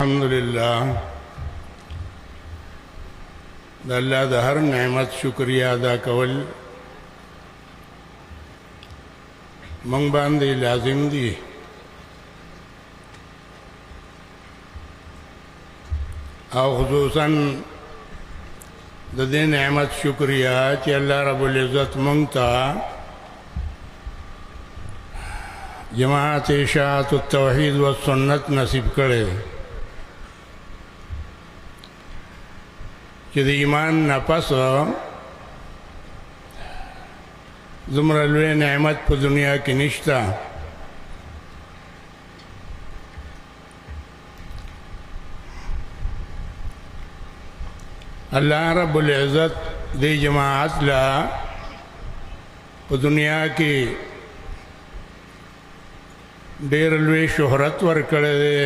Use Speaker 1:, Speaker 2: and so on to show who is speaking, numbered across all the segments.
Speaker 1: الحمدللہ د الله د هر نعمت شکریا ادا کول مونږ باندې لازم دي. او خصوصا د دې نعمت شکریا چې الله رب العزت مونږ ته جماعت اشاعت التوحید والسنت نصیب کړي چې د ایمان نه پس زمره لوی نعمت په دنیا کې نشته. الله رب العزت دې جماعت لا په دنیا کې ډېر لوی شهرت ورکړی دی،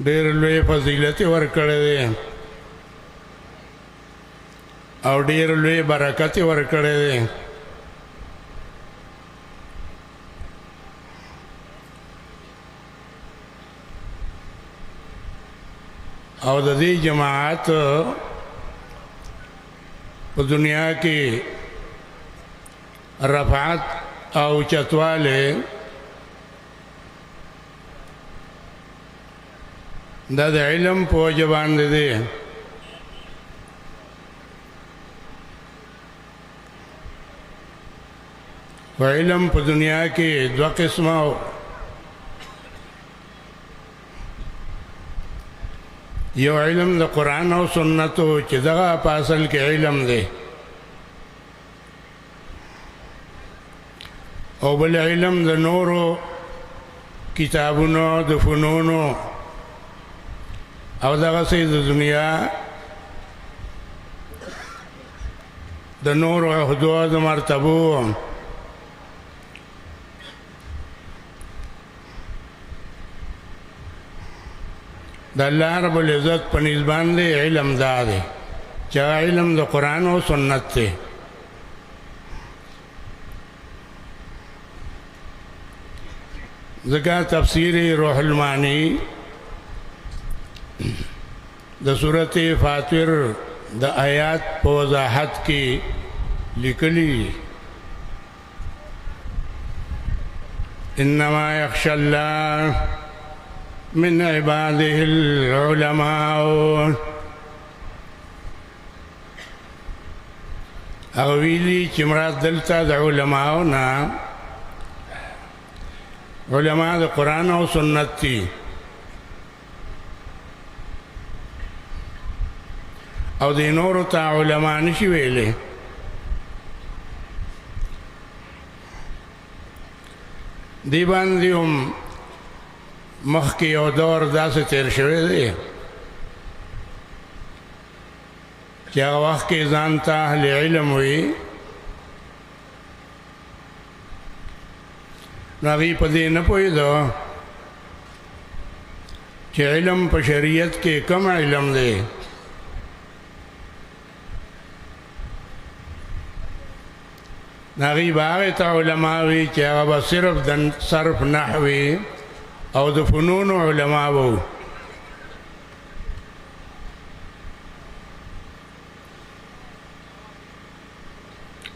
Speaker 1: ډېر لوی فضیلت ورکړی دی او ډېر لوی برکت ورکړی دی. او د دې جماعت په دنیا کې رفعت او چتواله دا د علم په وجه باندې دی. و علم په دنیا کې دوه قسمه یو علم د قرآن او سنتو چې دغه په اصل کې علم دی، او بل علم د نورو کتابونو د فنونو او دغه سي د دنیا د نورو عهدو د مرتبو د الله رب العزت په نسبت دی علم دا دی چې علم د قرآن او سنت دی. ځکه تفسیر روح المانی د سورۃ فاطر د آیات په وضاحت کې لیکلي انما یخشى الله من عباده العلماء. او ویلي چې مراد دلته د علماء نه علماء د قرآن او سنت دي، او د نورو ته علماء نشي ویلي. دی باندې هم مخکې یو دور داسې تیر شوی دی چې هغه وخت کې ځان ته اهل علم وي، نو هغوی په دې نه پوهېدو چې علم په شریعت کې کم علم دی. هغوی به هغې ته علما وي چې هغه به صرف د صرف نحوي او د فنونو علما وو.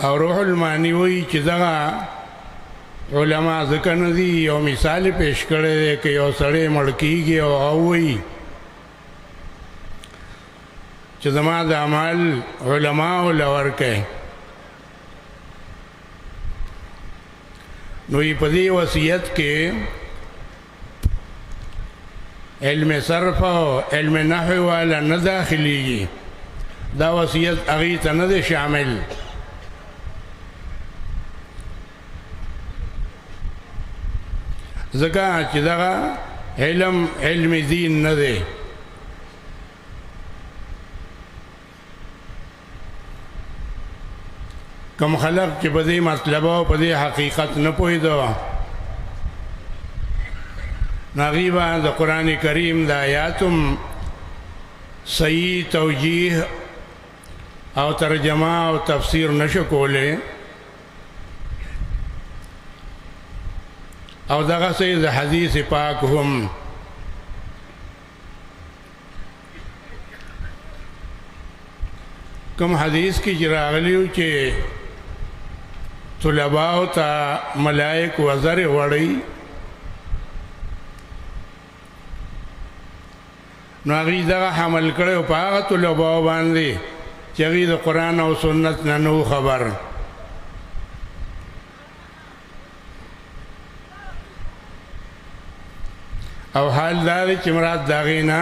Speaker 1: او روح المانی وی چې دغه علما ځکه نه دي، یو مثال پیش کړی دی که یو سړی مړ کېږي او هغه وایي چې زما د عمل علماو له ورکئ، نو یې په دې وصیت کې علم صرف او علم نحو والا نه داخليږي، دا وصیت هغې ته نه دی شامل. ځکه چې دغه علم دین نه دی. کوم خلق چې په دې مطلب او په دې حقیقت نه پوهېدو، هغوی به د قرآن کریم د آیاتم صحیح توجیه او ترجمه او تفسیر نشو کولی، او دغه سي د حدیث پاک هم کوم حدیث کې چې راغلیو چې طلباو ته ملائک وزر وړي نو هغوی دغه حمل کړی په هغه طلباو باندې چې هغوی د قرآن او سنت نه نو خبر او حال دا دی چې مراد د هغې نه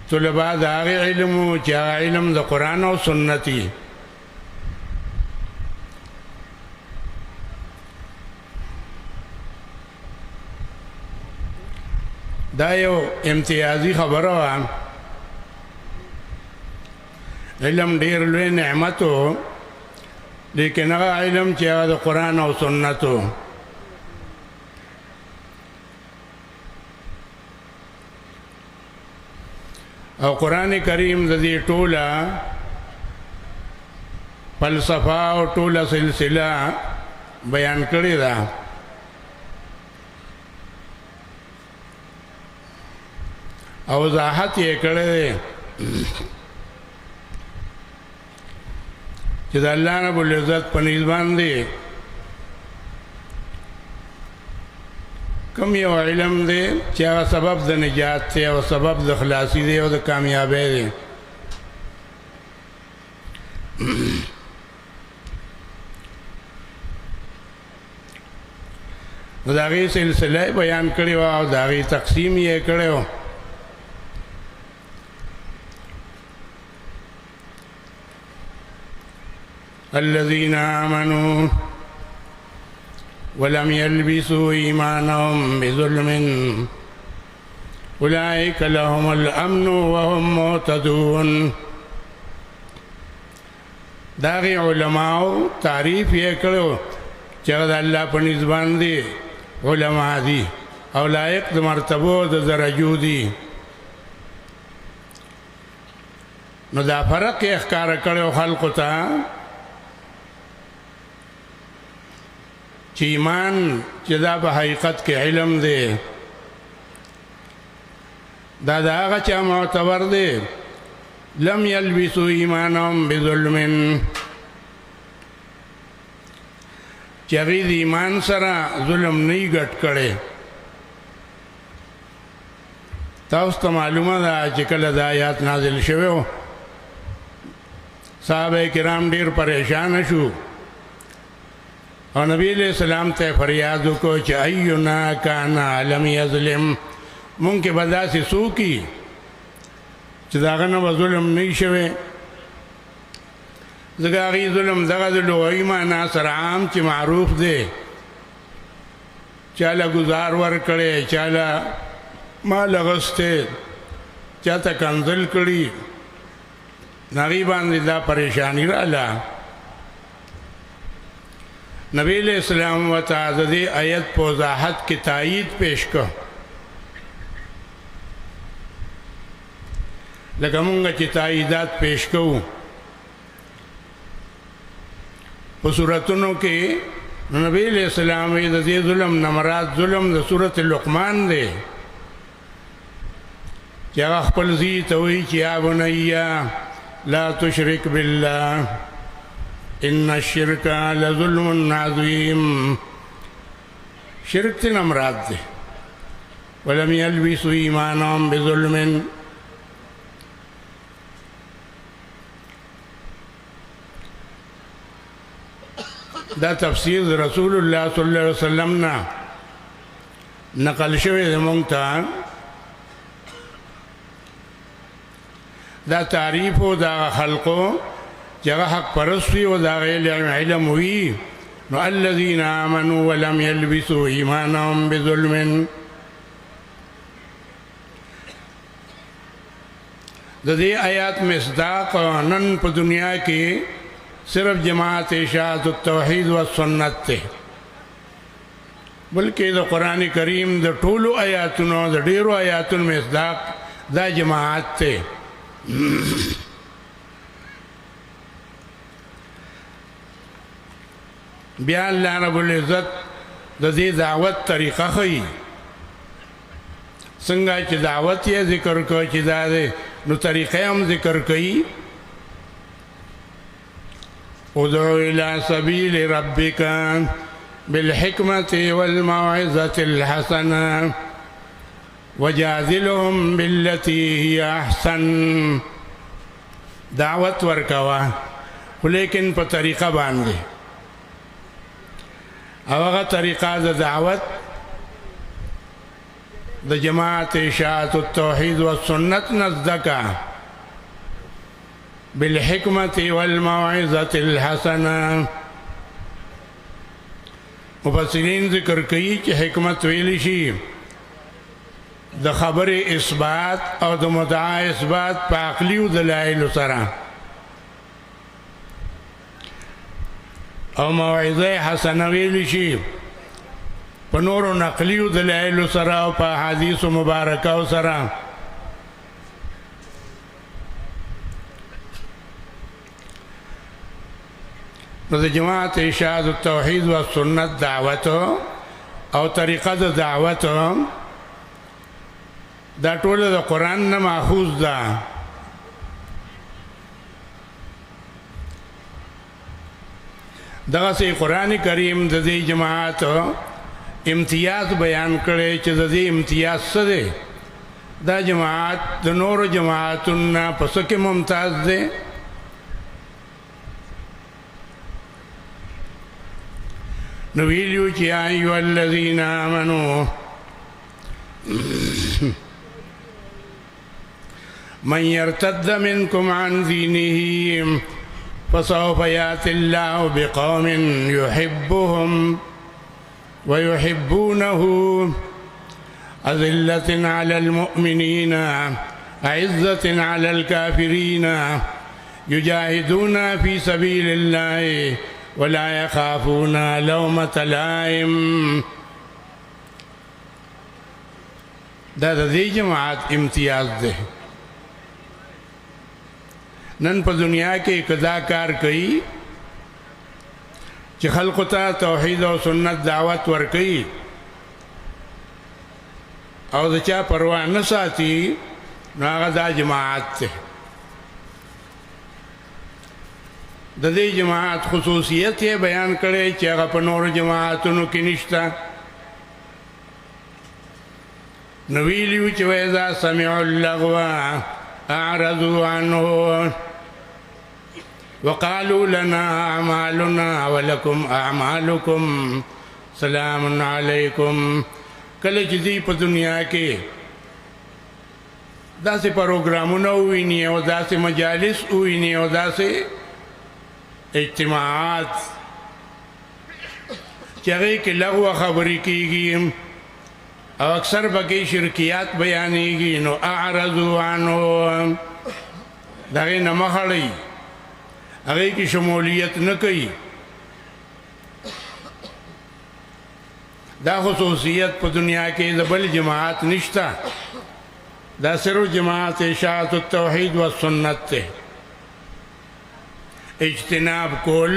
Speaker 1: طلبا د هغې علم و چې هغه علم د قرآن او سنت وي دا یو امتیازي خبره وه علم ډېر لوی نعمت و لیکن هغه علم چې هغه د قرآن او سنت و او قرآن کریم د دې ټوله فلسفه او ټوله سلسله بیان کړې ده او وضاحت یې کړی دی چې د الله رب العزت په نیز باندې کوم یو علم دی چې هغه سبب د نجات دی او سبب د خلاصي دی او د کامیابی دی نو د هغې سلسله بیان کړې وه او د هغې تقسیم یې کړی و الذين آمنوا ولم يلبسوا إيمانهم بظلم أولئك لهم الأمن وهم مهتدون داغي علماء تعریف یې کړو چې د الله په نسبت باندې علما دي او لایق د مرتبو د درجو دي نو دا فرق یې ښکاره کړو خلقو ته چې ایمان چې دا په حقیقت کې علم دی دا د هغه چا معتبر دی لم یلبسوا ایمانهم بظلم چې هغوی د ایمان سره ظلم نه یې ګډ کړی تاسو ته معلومه ده چې کله دا آیات نازل شوی و صحابه کرام ډېر پریشانه شو او نبی علیہ السلام ته فریاد وکړو چې اینا کان لم یظلم مونږ کې به داسې څوک وي چې د هغه نه به ظلم نه وي شوی ځکه هغې ظلم دغه د لغوي معنا سره عام چې معروف دی چا له ګزار ورکړی چا له مال اخیستی چا ته کنځل کړي هغې باندې دا پریشاني راغله نبی علیہ السلام و تعالی دی آیت په وضاحت کې تایید پیش کړ لکه مونږ چې تاییدات پیش کوو په صورتونو کې نبی علیہ السلام د دې ظلم نه مراد ظلم د سورۃ لقمان دی چې هغه خپل زوی ته وایي چې یا بنیه لا تشرک بالله ان الشرك لظلم عظیم شرک ته مراد دی ولم يلبسوا ایمانهم بظلم دا تفسیر رسول الله صلی الله علیه وسلم نه نقل شوی دی مونږ ته دا تعریف و دا خلقو چې هغه حق پرست وي او د هغې علم وي نو الذین آمنوا ولم یلبسوا ایمانهم بظلم د دې آیات مصداق نن په دنیا کې صرف جماعت اشاعت التوحید و سنت ته بلکې د قرآن کریم د ټولو آیاتونو د ډېرو آیاتونو مصداق دا جماعت ته بیا الله رب العزت د دې دعوت طریقه ښیي څنګه چې دعوت یې ذکر کوي چې دا دی نو طریقې هم ذکر کوي ادعو إلى سبيل ربك بالحكمة والموعظة الحسنة وجادلهم بالتي هي أحسن. دعوت ورکوا لیکن په طریقه باندې، او هغه طریقه د دعوت د جماعت اشاعت التوحید والسنت نزدکا بالحکمت والموعظة الحسنه. مفسرین ذکر کوي چې حکمت ویل شي د خبر اثبات او د مدعا اثبات په عقلی او دلایل سره، او موعظه حسنه ویل شي په نورو نقلی او دلایل سره او په احادیث مبارکه سره. نو د جماعت اشاعت التوحید و سنت دعوت او طریقه د دعوت دا ټول د قرآن نه ماخوذ ده. دغه سي قرآن کریم د دې جماعت امتیاز بیان کړي چې د دې امتیاز څه دی. دا جماعت د نورو جماعتونو په څه کې ممتاز دی؟ نو ویلو چې یا ایها الذین آمنوا من يرتد منكم عن دينه فسوف يأتي الله بقوم يحبهم ويحبونه أذلة على المؤمنين أعزة على الكافرين يجاهدون في سبيل الله ولا يخافون لومة لائم. دا د دې جماعت امتیاز ده. نن په دنیا کې کدا کار کوي چې خلق ته توحید او سنت دعوت ورکړي او د چا پروا نه ساتي، نو هغه دا جماعت ده. د دې جماعت خصوصیت یې بیان کړي چې هغه په نورو جماعتونو کې نشته. نو ویلي چې وإذا سمعوا اللغو أعرضوا عنه وقالوا لنا أعمالنا ولكم أعمالكم سلام علیکم. کله چې دې په دنیا کې داسې پروګرامونه وویني او داسې مجالس وویني او داسې اجتماعات چې هغې کې لغوه خبرې کېږي او اکثر پکې شرکیات بیانېږي، نو اعرضوا عنه، د هغې نه مخ اړوي، هغې کې شمولیت نه کوي. دا خصوصیت په دنیا کې د بل جماعت نشته. دا صرف جماعت اشاعت التوحید و سنت ته اجتناب کول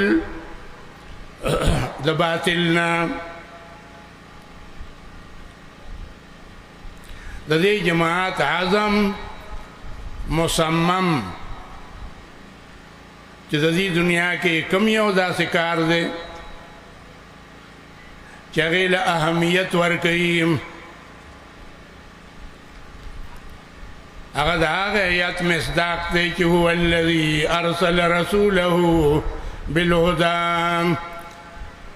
Speaker 1: د باطل نه. د دې جماعت عزم مصمم چې د دې دنیا کې کوم یو داسې کار دی چې هغې له اهمیت ورکوي، هغه د هغه آیت مصداق دی چې هو الذي ارسل رسوله بالهدى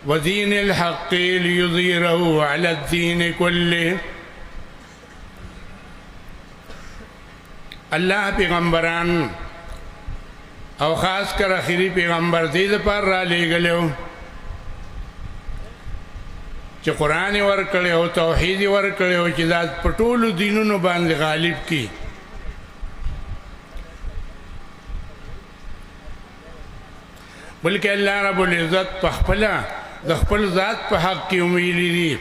Speaker 1: ودين الحق ليظهره على الدين كله. الله پیغمبران او خاص کر اخیری پیغمبر دې لپاره را لېږلو چې قرآن ورکړی او توحید ورکړی او چې دا په ټولو دینونو باندې غالب کی. بلکې الله رب العزت په خپله د خپل ذات په حق کې ویلي دي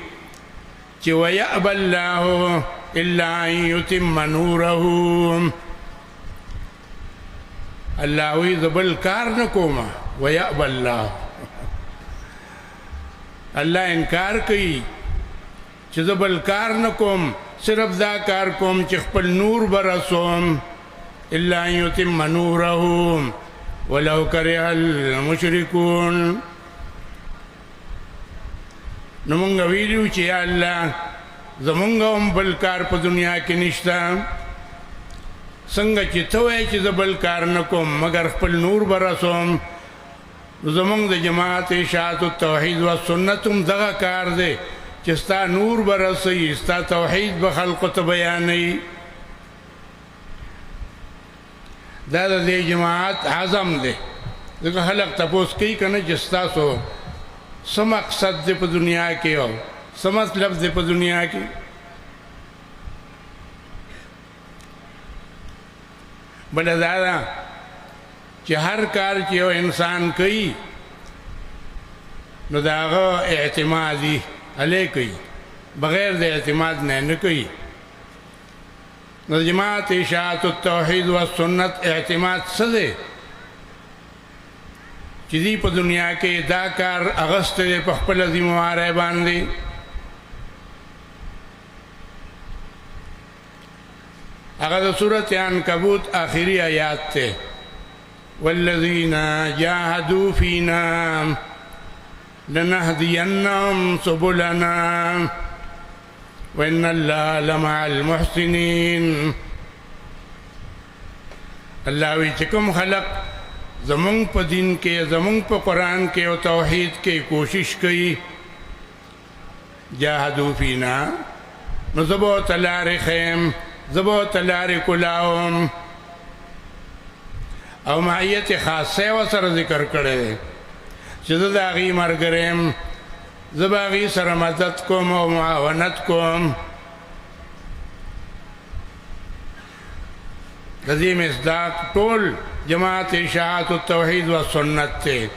Speaker 1: چې وَيَأْبَى اللَّهُ إِلَّا أَن يُتِمَّ نُورَهُ. الله وی زه بل کار نه کوم. وَيَأْبَى اللَّهُ، الله انکار کوي چې زه بل کار نه کوم، صرف دا کار کوم چې خپل نور برسوم. إِلَّا أَن يُتِمَّ نُورَهُ، ولو كره المشركون. نو مونږ ویلو چې یا الله زمونږ هم بل کار په دنیا کې نشته، څنګه چې ته وایې چې زه بل کار نه کوم مګر خپل نور به رسوم. زمونږ د جماعت اشاعت التوحید و سنت هم دغه کار دی چې ستا نور به رسوي، ستا توحید به خلقو ته بیانوي. دا د دې جماعت عزم دی. ځکه خلق تپوس کوي که نه چې ستاسو څه مقصد دی په دنیا کې او څه مطلب دی په دنیا کې. بله دا ده چې هر کار چې یو انسان کوي نو د هغه اعتمادي علی کوي، بغیر د اعتماد نه کوي. نو د جماعت اشاعت التوحید و سنت اعتماد څه دی چې دی په دنیا کې دا کار اغسته دی په خپله ذمهوارۍ باندې. هغه د سورت عنکبوت آخري آیات ته والذین جاهدوا فینا لنهدینهم سبلنا وان الله لمع المحسنین. الله وی چې کوم خلق زمونږ په دین کې زمونږ په قرآن کې او توحید کې کوشش کوي، جاهدوا فینا، نو زه به ورته لارې ښیم، زه به ورته لارې کولاوم. او معیت خاصه ورسره ذکر کړی دی چې زه د هغې ملګری یم، زه به هغې سره مدد کوم او معاونت کوم. د دې مصداق ټول جماعت اشاعت التوحید و سنت ته.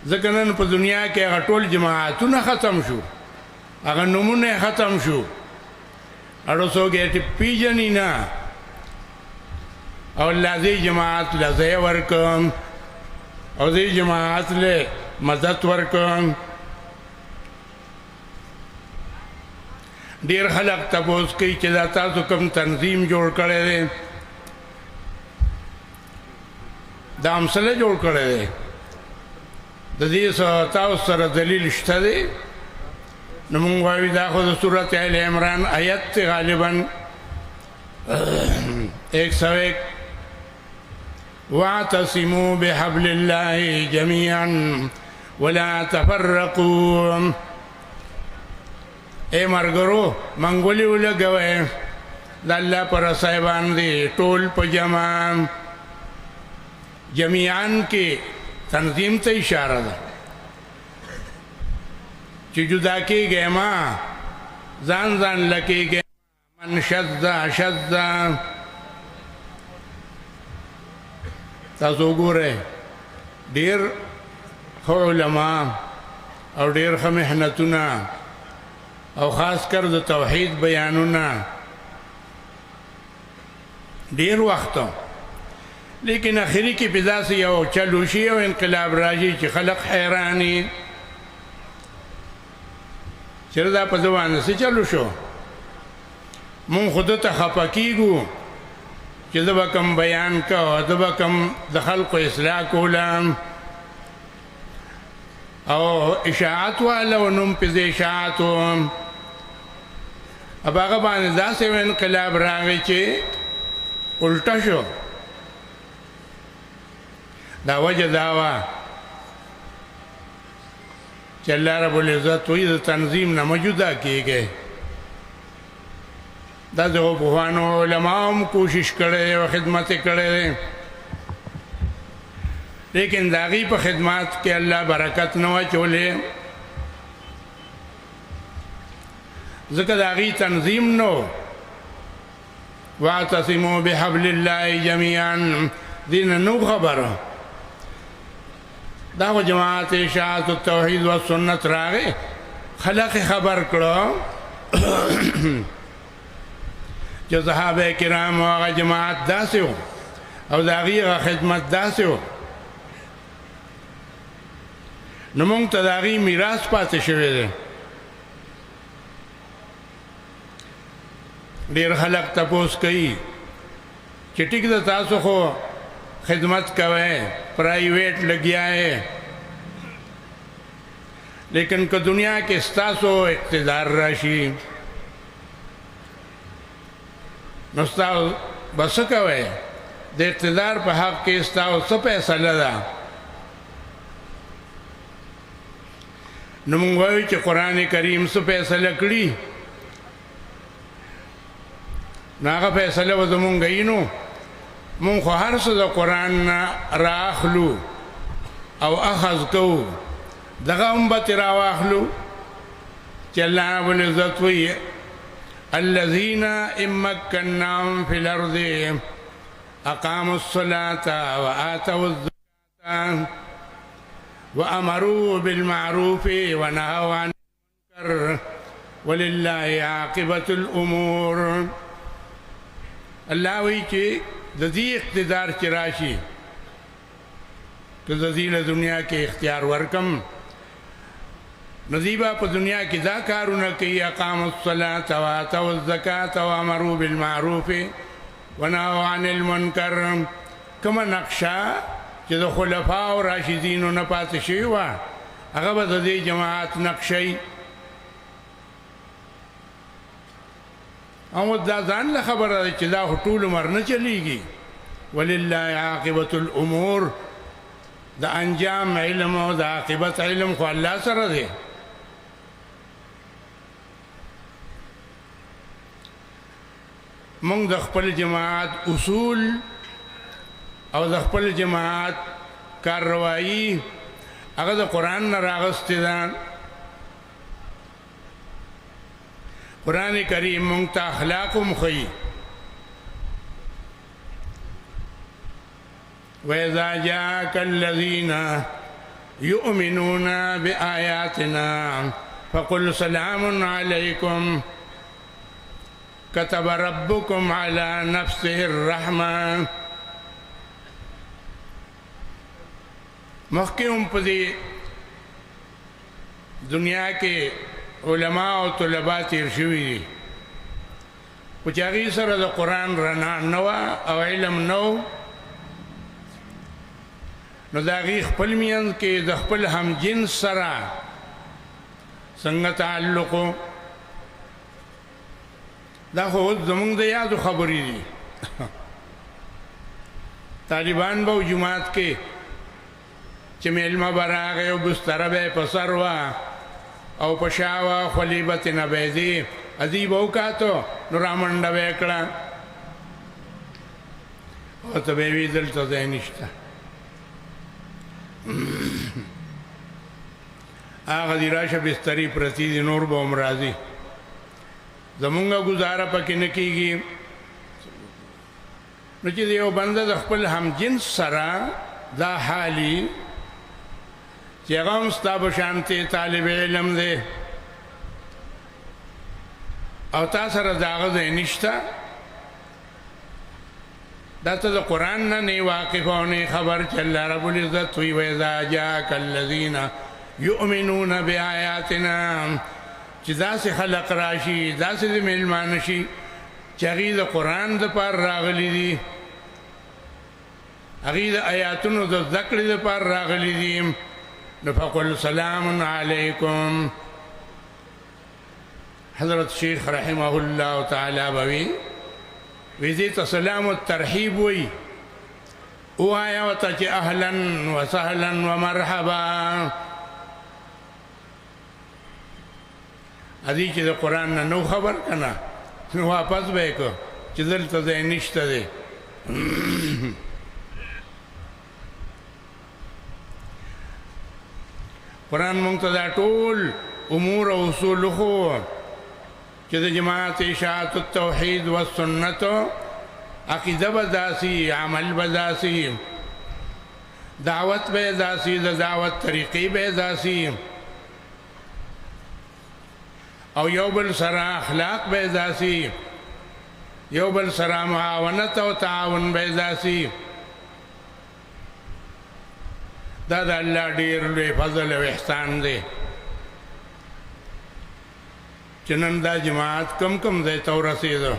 Speaker 1: ځکه نن په دنیا کې هغه ټول جماعتونه ختم شو، هغه نومونه ختم شو، اړو څوک یې پیژني نه. او الله دې جماعت له ځای ورکړم او دې جماعت له مدد ورکړم. ډېر خلک تپوس کوي چې دا تاسو کوم تنظیم جوړ کړی دی، دا امثله جوړ کړی دی، د دې تاسو سره دلیل شته دی؟ نو مونږ وایو دا خو د سورت آل عمران آیت دی غالباً 101 واعتصموا بحبل الله جميعا ولا تفرقوا. اے مرګرو منګولي ولګوئ د الله پر رسای باندې ټول په جمع. جميعا کې تنظیم ته اشاره ده چې جدا کېږئ ما ځان ځان لکېږئ. من شذ شذ. تاسو وګورئ ډېر ښه علما او ډېر ښه محنتونه او خاص کر د توحید بیانونه ډېر وخت، لیکن اخري کې په داسې یو چلو شي او انقلاب راځي چې خلق حیراني چې دا په ځوانه څه چلو شو. مونږ خود ته خفه کېږو چې زه به کوم بیان کوم، زه به کوم د خلقو اصلاح کولم او اشاعت والا و نوم پې زه اشاعت وم. اب هغه باندې داسې انقلاب راغی چې الټه شو. دا وجه دا وه چې الله رب العزت وایي د تنظیم نه مه جدا کېږئ. دا د پوهانو علماء هم کوشش کړی او خدمت یې کړی دی، لیکن د هغې په خدمات کې الله برکت نه واچولی، ځکه د هغې تنظیم نو. واعتصموا بحبل الله جميعا دې نه نو خبره. دا خو جماعت اشاعت التوحید و سنت راغی، خلق خبر کړو چې صحابه کرام او هغه جماعت داسې و او د هغې هغه خدمت داسې و. نو مونږ ته د هغې میراث پاتې شوی دی. ډېر خلک تپوس کوي چې ټیک ده تاسو خو خدمت کوئے پرائیویٹ لگیا ہے لیکن کہ دنیا کے ستاسو اقتدار راشی نستاو بس کوئے دے اقتدار پہ حق کے استاو سب فیصلہ دا نمونگوئی چی قرآن کریم سب فیصلہ کری ناغا فیصلہ و زمونگئینو مون خو هر څه د قرآن نه رااخلو او اخذ کوو دغه هم به ترې راواخلو چې الله رب العزت وایي الذین ان مکناهم فی الارض اقاموا الصلاة وآتوا الزکاة وامروا بالمعروف ونهوا عن المنکر ولله عاقبة الامور الله وایي چې د دې اقتدار چې راشي که د دې له دنیا کې اختیار ورکم نو دوی به په دنیا کې دا کارونه کوي اقاموا الصلاة وآتوا الزکاة وامروا بالمعروف ونهوا عن المنکر کومه نقشه چې د خلفاو راشدینو نه پاتې شوې وه هغه به د دې جماعت نقشه او دا ځان له خبره ده چې دا خو ټول عمر نه چلیږي ولله عاقبة الامور د انجام علم او د عاقبت علم خو الله سره دی موږ د خپل جماعت اصول او د خپل جماعت کاروایی هغه د قرآن نه راغستې ده قرآن کریم مونږ ته اخلاق هم ښیي وإذا جاءك الذين يؤمنون بآياتنا فقل سلام عليكم كتب ربكم على نفسه الرحمة مخکې هم په دې دنیا کې علماء او طلباء تیر شوي دي خو چې هغې سره د قرآن رڼا نه وه او علم نه و نو د هغې خپل منځ کې د خپل همجنس سره څنګه تعلق و دا خو اوس زموږ د یادو خبرې دي طالبان به جومات کې چې میلمه به راغی او بستره به یې په سر وه او په شا وه خولې به ترې نه بهېدې ادي به وکاتو نو رامنډه به یې کړه او ته به یې وي دلته ځای نشته هغه دې راشه بسترې پرتې دي نور به هم راځي زمونږ ګزاره پکې نه کېږي نو چې د یو بنده د خپل همجنس سره دا حالي چې هغه هم ستا په شانتې طالب علم دی او تا سره د هغه ځای نشته دا ته د قرآن نه نه واقف او نه خبر چې الله رب العزت وایي وإذا جاءك الذين يؤمنون بآياتنا چې داسې خلق راشي داسې د میلمانه شي چې هغې د قرآن دپاره راغلي دي هغې د آیاتونو د زده کړې دپاره راغلي دي نو فقل سلام علیکم حضرت شیخ رحمه الله تعالی به وی دې ته سلام الترحیب وی ووایه ورته چې اهلا وسهلا ومرحبا ادي چې د قرآن نه نو خبر که نه نو واپس به یې که چې دلته ځای نشته دی قرآن مونږ ته دا ټول امور او اصول خو چې د جماعت اشاعت التوحید والسنت عقیده به داسي عمل به داسي دعوت به داسي د دعوت طریقې به داسي او یو بل سره اخلاق به داسي یو بل سره معاونت او تعاون به داسي دا د الله ډېر لوی فضل او احسان دی چې نن دا جماعت کم کم ځای ته ورسېده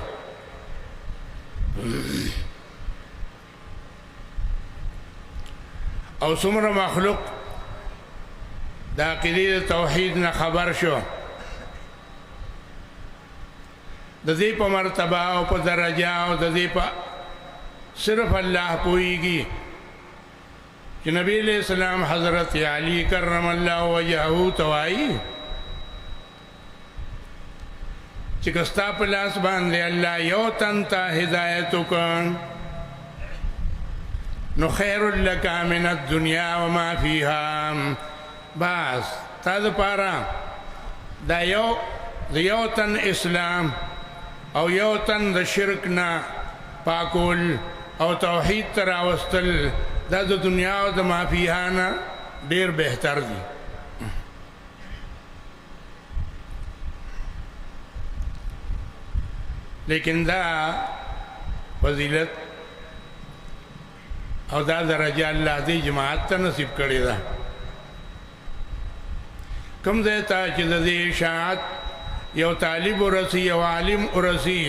Speaker 1: او څومره مخلوق د عقیدې د توحید نه خبر شو د دې په مرتبه او په درجه او د دې په صرف الله پوهیږي چې نبی علیہ السلام حضرت علی کرم الله وجهه توایي چې کستا په لاس باندې الله یو تن ته هدایت وکړ نو خیر لک من الدنیا وما فیها بس تا د پاره دا یو تن اسلام او یو تن د شرک نه پاکول او توحید تر راوستل دا د دنیا او د ما فیها نه ډیر بهتر دي لیکن دا فضیلت او دا درجه الله دې جماعت ته نصیب کړی دا کوم ځای ته چې د دې اشاعت یو طالب ورسی یو عالم ورسی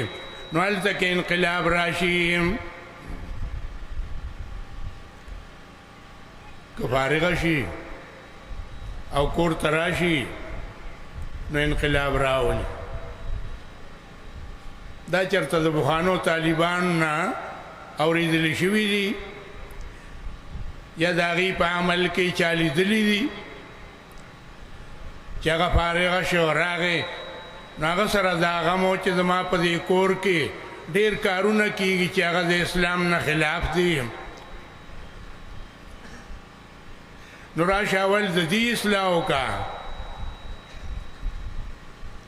Speaker 1: نو هلته کې انقلاب راشي که فارغ شي او کور ته راشي نو انقلاب راولي دا چرته د بخانو طالبان نه اورېدلی شوي دي یا د هغې په عمل کې چا لیدلي دي چې هغه فارغه شو راغې نو هغه سره دا غم و چې زما په دې کور کې ډېر کارونه کېږي چې هغه د اسلام نه خلاف دي نو راشه اول د دې اصلاح وکړه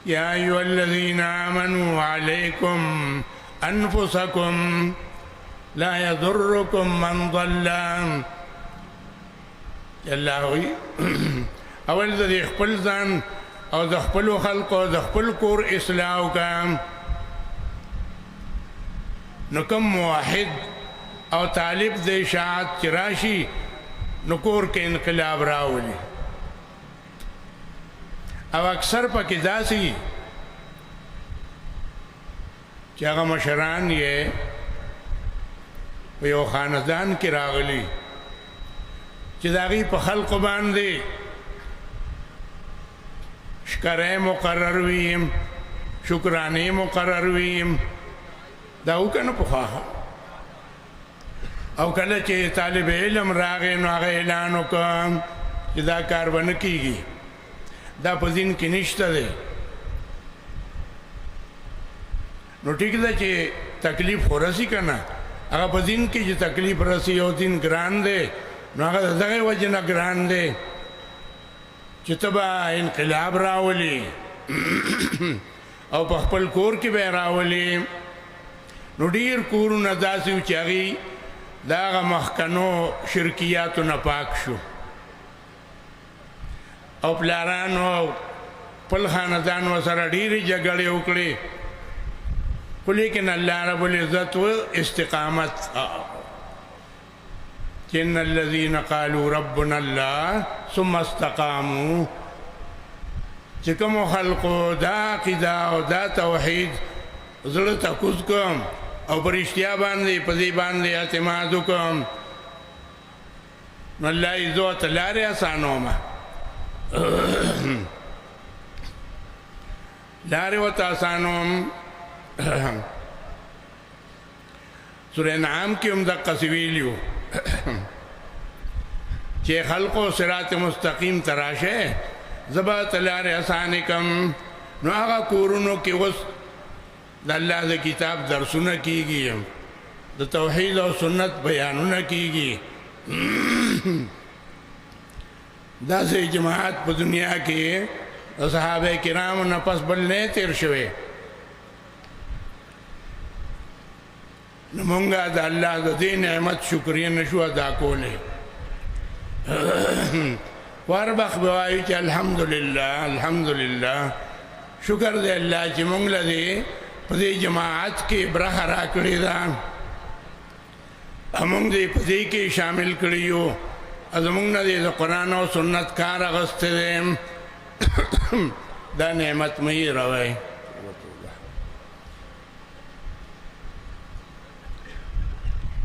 Speaker 1: یا ایها الذین آمنوا علیکم انفسکم لا یضرکم من ضل الله وی اول د خپل ځان او د خپل خلکو د خپل کور اصلاح وکړه نو کوم موحد او طالب د اشاعت چې راشي نو کور کې انقلاب راولي او اکثر پکې داسي چې هغه مشران یې په یو خاندان کې راغلي چې د هغې په خلقو باندې شکرې مقرر وي شکرانې مقرر وي دا وکنه پخوا او کله چې طالب علم راغی نو هغه اعلان وکړ چې دا کار به نه کېږي دا په دین کې نشته دی نو ټیک ده چې تکلیف خو رسي که نه هغه په دین کې چې تکلیف رسي او دین ګران دی نو هغه د دغې وجې نه ګران دی چې ته به انقلاب راولي او په خپل کور کې به راولي نو ډېر کورونه داسې وو چې هغې د هغه مخکنو شرکیاتو نه پاک شو او پلارانو خپل خاندان ورسره ډېرې جګړې وکړې خو لیکن الله رب العزت و استقامت چې ان الذین قالوا ربنا الله ثم استقاموا چې کومو خلقو دا عقیده او دا توحید زړه ته کوز کړم او پر اشتیا باندې په دې باندې اعتماد وکړم نو الله یې زه ورته لارې اسانومه لارې ورته اسانوم سورة انعام کې هم دقسې ویلي وو چې خلقو صراط مستقیم ته راشه زه به ورته لارې اسانې کړم نو هغه کورونو کې اوس د الله د کتاب درسونه کیږي د توحید او سنت بیانونه کیږي داسې جماعت په دنیا کې د صحابه کرامو نه پس بل نه تیر شوی نو مونږه د الله د دې نعمت شکریه نشو ادا کولی واربخ به وایو چې الحمدلله الحمدلله شکر دی الله چې مونږ له دې په دې جماعت کې برخه راکړې ده موږ دې په دې کې شامل کړي یو زموږ نه د قرآن او سنت کار اخیستی دی دا نعمت مه یې روئ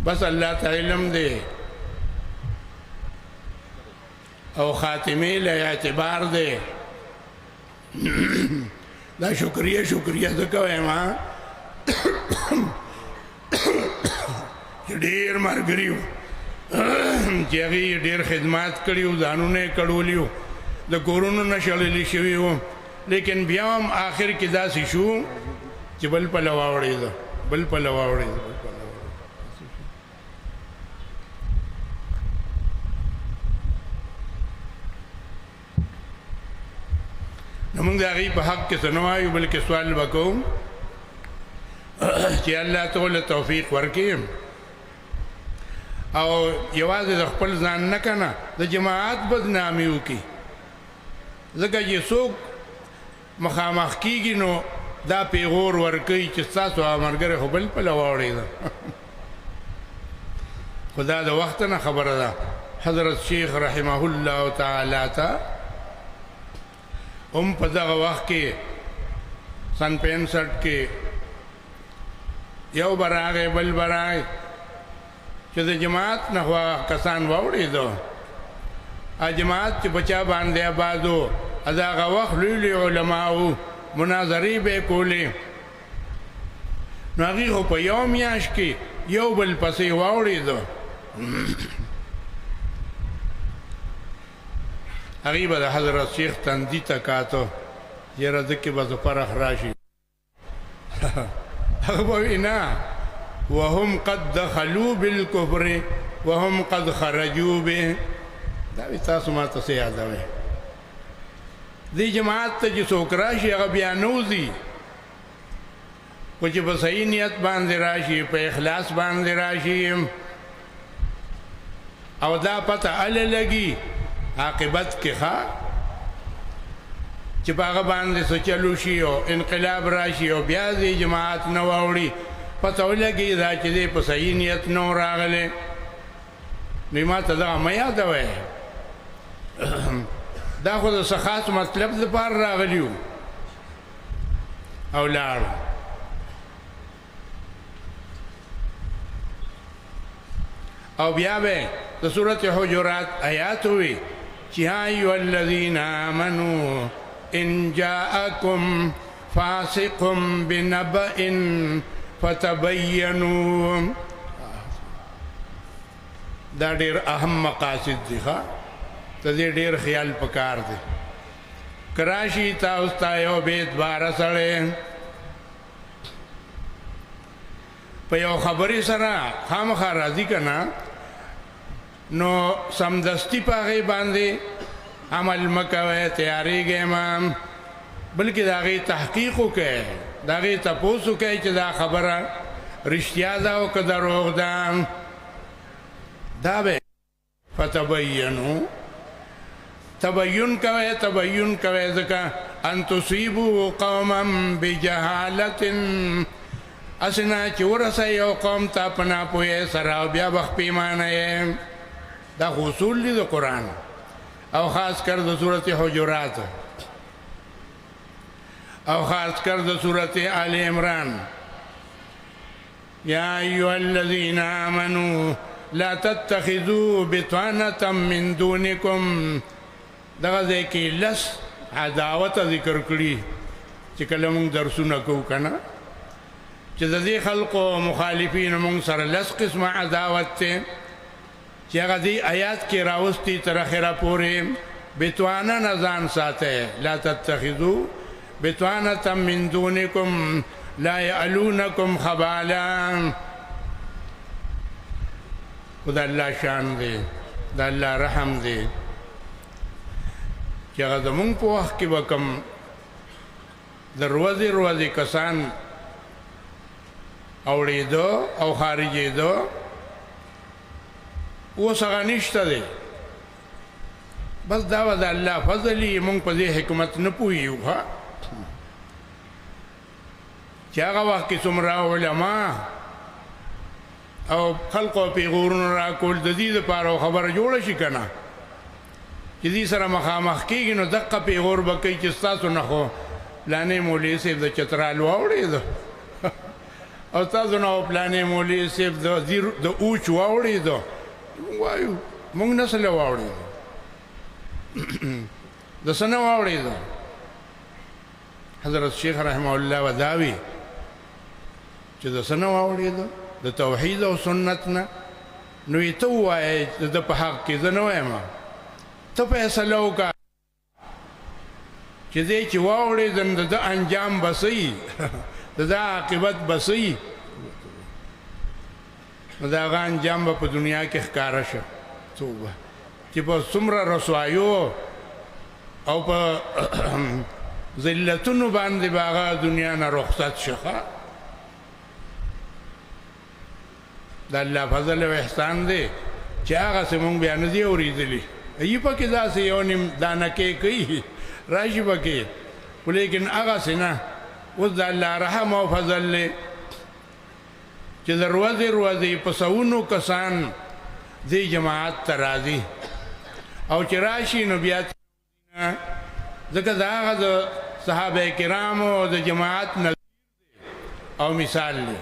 Speaker 1: بس الله ته علم دی او خاتمه له اعتبار دی دا شکریه ځکه وایم چې ډېر ملګري وو چې هغې ډېر خدمات کړي وو ځانونه یې کړولي وو د کورونو نه شړلي شوي وو لیکن بیا هم آخر کې داسې شو چې بل پله واوړېده نو موږ د هغې په حق کې څه نه وایو بلکې سوال به کوو چې الله ته توفیق ورکړي او یوازې د خپل ځان نه که نه د جماعت بدنامي وکړي ځکه چې څوک مخامخ کېږي نو دا پیغور ورکوي چې ستاسو ملګری خو بل پله واوړېده خو دا د وخت نه خبره ده حضرت شیخ رحمه الله تعالی ته هم په دغه وخت کې سن 65 کې یو به راغی بل به راغی چې د جماعت نه خو کسان واوړېدو جماعت چې په چا باندې آباد و د هغه وخت لوی علما وو مناظرې به یې کولې نو هغې خو په یو میاشت کې یو بل پسې واوړېدو هغې به د حضرت شیخ تندي ته کاته یاره ده کې به زه فرح راشي هغه به وي نه وهم قد دخلوا بالکفر وهم قد خرجوا به دا وي تاسو ما ته څه یادوئ دې جماعت ته چې څوک راشي هغه بیا نه وځي خو چې په صحیح نیت باندې راشي په اخلاص باندې راشي او دا پته هله لګي عاقبت کې ښه چې په هغه باندې څه چلو شي او انقلاب راشي او بیا دې جماعت نه واوړي پته ولګي دا چې دی په صحیح نیت نه راغلی نو ما ته دغه مه یادوئ دا خو د څه خاص مطلب دپاره راغلي وو او لاړو او بیا به د سورت حجرات آیات وي چې یا ایها الذین آمنوا ان جاءکم فاسق بنبأ فتبینوا دا ډېر اهم مقاصد دي ښه ته دې ډېر خیال پکار دی کراشي تاسو ته یو بې اعتباره سړی په یو خبرې سره خامخا راځي که نه نو سمدستي په هغې باندې عمل مه کوئ تیارېږئ مه بلکې د هغې تحقیق وکئ د هغې تپوس وکئ چې دا خبره رښتیا ده او که دروغ ده دا به فتبینو تبین کوئ ځکه ان تصیبوا قوما بجهالة اسنا چې ورسئ یو قوم ته په ناپوهۍ سره او بیا به پښیمانه یې دا اصول دي د قرآن او خاص کر د صورت حجرات او خاص کر د صورت آل عمران یا ایها الذین آمنوا لا تتخذوا بطانة من دونکم دغه ځای کې لس عداوت ذکر کړي چې کله موږ درسونه کوو که نه چې د دې خلقو مخالفینو موږ سره لس قسمه عداوت دی چې هغه دې آیات کې راوستي تر اخره پورې بطانه نه ځان ساتئ لا تتخذوا بطانة من دونکم لا یعلونکم خبالا خو د الله شان دی د الله رحم دی چې هغه زمونږ په وخت کې به کوم د روزې کسان اوړېده او خارجېده اوس هغه نشته دی بس دا به د الله فضل یې مونږ په دې حکمت نه پوهېږو ښه چې هغه وخت کې څومره علما او خلقو پیغورونه راکول د دې دپاره خبره جوړه شي که نه چې دې سره مخامخ کېږي نو دقه پیغور به کوي چې ستاسو نه خو پلانې مولوي صاحب د چترال واوړېده او ستاسو نه خو پلانې مولوي صاحب د اوچ واوړېده مونږ وایو مونږ نه څه له واوړېدو د څه نه واورېدو حضرت شیخ رحمه الله وداوي چې د څه نه واورېدو د توحید او سنت نه نو یې ته ووایې چې د په حق کې زه نه وایم ته فیصله وکړه چې دی چې واورېدن د ده انجام به څه وي د ده عاقبت به څه وي نو د هغه انجام به په دنیا کې ښکاره شه توبه چې په څومره رسوایو او په ذلتونو باندې به هغه دنیا نه رخصت شه د الله فضل او احسان دی چې هغسې مونږ بیا نه دي اورېدلي ای پکې داسې یو نیم دانکې کوي راشي پکې خو لیکن هغسې نه اوس د الله رحم او فضل دی چې د ورځې ورځې په سوونو کسان دې جماعت ته راځي او چې راشي نو بیا ځکه دا هغه د صحابه کرامو د جماعت نظیر دی او مثال دی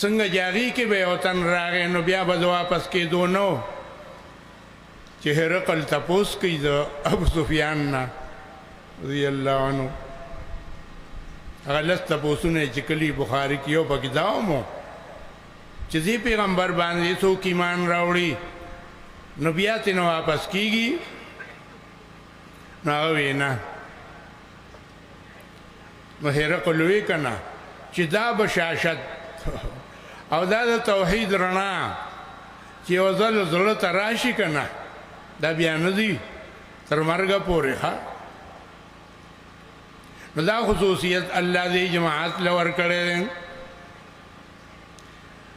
Speaker 1: څنګه جاغي کې به وطن راغی نو بیا به واپس کېدو نو چې هرقل تپوس کوي د ابو سفیان نه رضی الله عنه هغه لس تپوسونه چې کلي بخاري کې یو پکې دا ومو چې دې پیغمبر باندې څوک ایمان راوړي نو بیا ترې واپس کېږي نو هغه وی نه نو هرقل وی که نه چې دا بشاشت او دا د توحید رڼا چې یو ځل زړه ته راشي که نه دا بیا نه دي تر مرګه پورې ښه نو دا خصوصیت الله دې جماعت له ورکړی دی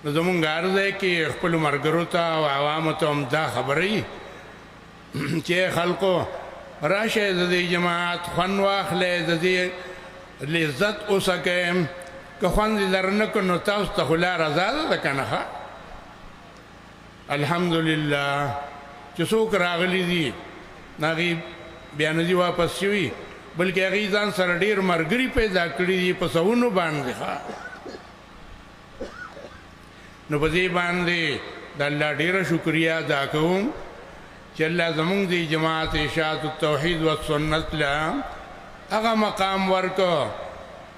Speaker 1: نو زمونږ عرض دی کې خپلو ملګرو ته او عوامو ته هم دا خبره وي چې خلقو راشئ د دې جماعت خوند واخلئ د دې لذت وڅکئ که خوند یې در نه کړ نو تاسو ته خو لاره ازاده ده که نه ښه الحمدلله چې څوک راغلي دي هغې بیا نه دي واپس شوي بلکې هغې ځان سره ډېر ملګري پیدا کړي دي په سوونو باندې ښه نو په دې باندې د الله ډېره شکریه ادا کوم چې الله زمونږ د جماعت اشاعت التوحید و سنت له هغه مقام ورکو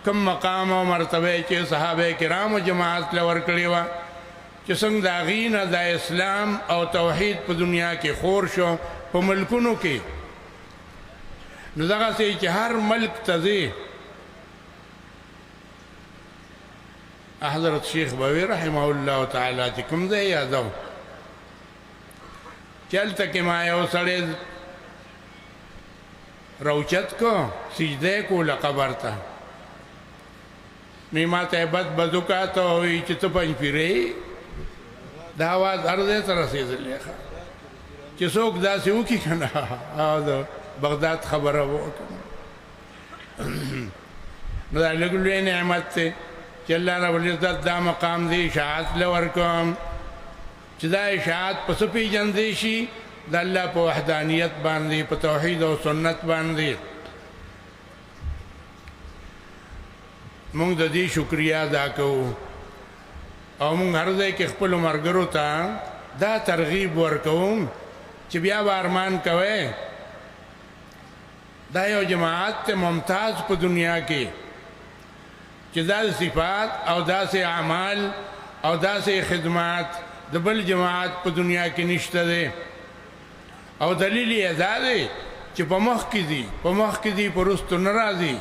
Speaker 1: کم مقام او مرتبه چې صحابه کرامو جماعت له ورکړې وه چې څنګه د هغې نه د اسلام او توحید په دنیا کې خور شو په ملکونو کې نو دغسې چې هر ملک ته ځې حضرت شیخ بوی رحمه الله تعالی چې کوم ځای یادو چې هلته کې ما یو سړی روچت کو سجده کوله قبر ته نو ما ته بد بد وکاته وایي چې ته پنج پیرې دا اواز هر ځای ته رسېدلی چې څوک داسې وکړي که نه او د بغداد خبره وکړه نو دا لږ لوی نعمت دی چې الله رب العزت دا مقام دی اشاعت له ورکوم چې دا اشاعت په څه پېژندی شي د الله په وحدانیت باندې په توحید او سنت باندې مونږ د دې شکریه ادا کوو او مونږ هر ځای کې خپلو ملګرو ته دا ترغیب ورکوم چې بیا به ارمان کوئ دا یو جماعت ته ممتاز په دنیا کې چې دا صفات او داسې اعمال او داسې خدمات د بل جماعت په دنیا کې نشته دی او دلیل یې دا دی چې په مخ کې دي په مخ کې دي په وروستو نه راځي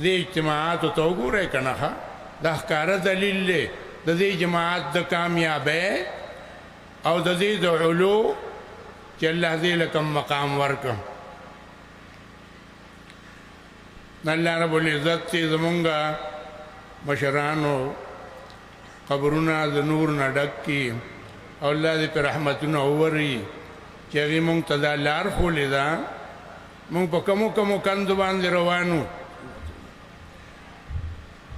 Speaker 1: دې اجتماعاتو ته وګورئ که نه ښه دا ښکاره دلیل دی د دې جماعت د کامیابۍ او د دې د علو چې الله دې له کوم مقام ورکړه الله رب العزت چې زمونږ مشرانو قبرونه د نور نه ډک کړي او الله دې په رحمتونه ووري چې هغې مونږ ته دا لار ښولې ده مونږ په کمو کمو کندو باندې روانو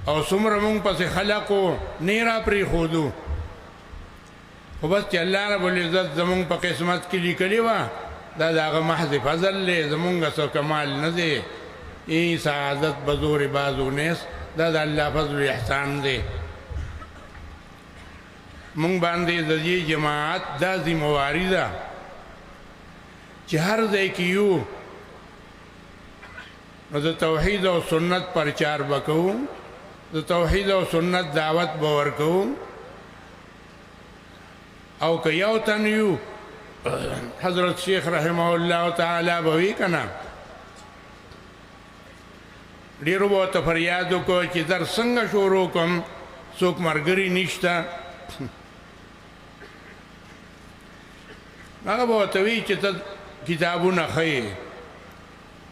Speaker 1: او څومره مونږ پسې خلقو نه را پرېښودو خو بس چې الله رب العزت زمونږ په قسمت کې لیکلې وه دا د هغه محض فضل دی زمونږ څه کمال نه دی این سعادت بزور بازو نیست دا د الله فضل و احسان دی مونږ باندې د دې جماعت دا ذمہواري ده چې هر ځای کې یو نو د توحید او سنت پرچار وکړو، د توحید او سنت دعوت به ورکوو. او که یو تن یو حضرت شیخ رحمه الله تعالی به وی که نه ډېرو به ورته فریاد وکړو چې درس څنګه شروع کړم، څوک ملګري نشته. هغه به ورته وي چې ته کتابونه ښیې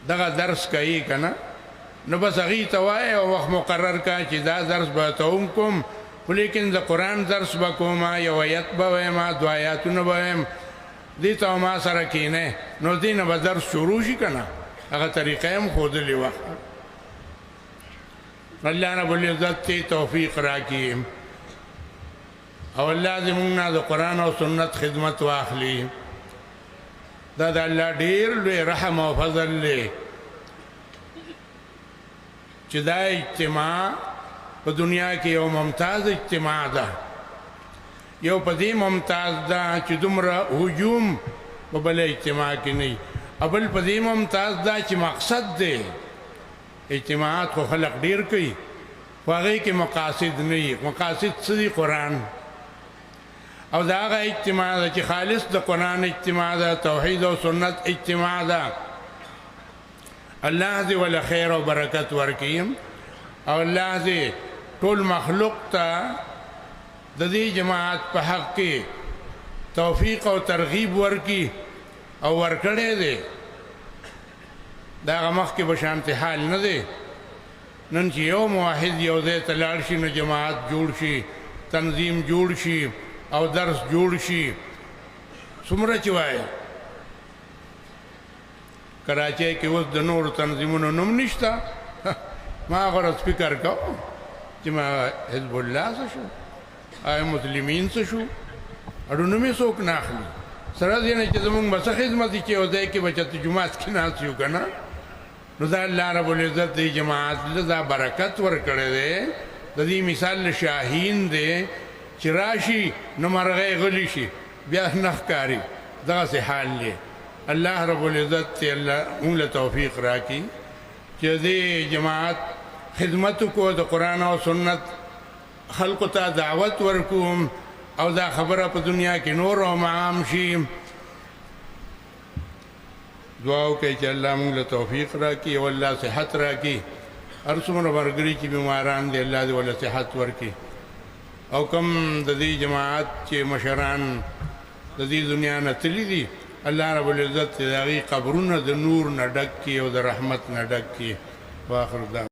Speaker 1: دغه درس کوي که نه، نو بس هغې ته وایې او وخت مقرر کا چې دا درس به ته هم کوم، خو لیکن د قرآن درس به کوم، یو آیت به وایم، دو آیاتونه به وایم، دې ته ما سره کښېنئ، نو دې نه به درس شروع شي که نه. هغه طریقه یې هم ښودلې وه. الله رب العزت ته توفیق راکړي او الله دې موږ نه د قرآن او سنت خدمت واخلي. دا د الله ډېر لوی رحم او فضل دی چې دا اجتماع په دنیا کې یو ممتاز اجتماع ده. یو په دې ممتاز ده چې دومره هجوم په بل اجتماع کې نه وي، بل په دې ممتاز ده چې مقصد دی. اجتماعات خو خلق ډېر کوي خو هغې کې مقاصد نه وي. مقاصد څه دي؟ قرآن. او دا هغه اجتماع ده چې خالص د قرآن اجتماع ده، توحید او سنت اجتماع ده. الله دې ولا خیر او برکت ورکړي او الله دې ټول مخلوق ته د دې جماعت په حق کې توفیق او ترغیب ورکړي او ورکړی دی. دا هغه مخکې به شانتې حال نه دی. نن چې یو موحد یو ځای ته لاړ شي نو جماعت جوړ شي، تنظیم جوړ شي او درس جوړ شي. څومره چې وایي کراچۍ کې اوس د نورو تنظیمونو نوم نشته. ما غرض فکر کوم چې ما حزب الله څه شو، آیا مسلمین څه شو، اړو نوم یې څوک نه اخلي. سره دې نه چې زمونږ به څه خدمت چې یو ځای کې به چېرته جومات کې ناست یو که نه، نو دا الله رب العزت دې جماعت له دا برکت ورکړی دی. د دې مثال شاهین دی چې راشي نو مرغۍ غلی شي بیا نه ښکاري. دغسې حال دی. الله رب العزت ته الله موږ له توفیق راکړي چې دې جماعت خدمت وکړو، د قرآن او سنت خلقو ته دعوت ورکوم او دا خبره په دنیا کې نور او عام شي. دعا وکړئ چې الله موږ له توفیق راکړي او الله صحت راکړي. هر څومره ملګري چې بیماران دي الله دې ورله صحت ورکړي. او کوم د دې جماعت چې مشران د دې دنیا نه تللي دي الله رب العزت د هغې قبرونه د نور نه ډک کړي او د رحمت نه ډک کړي. واخر دعوانا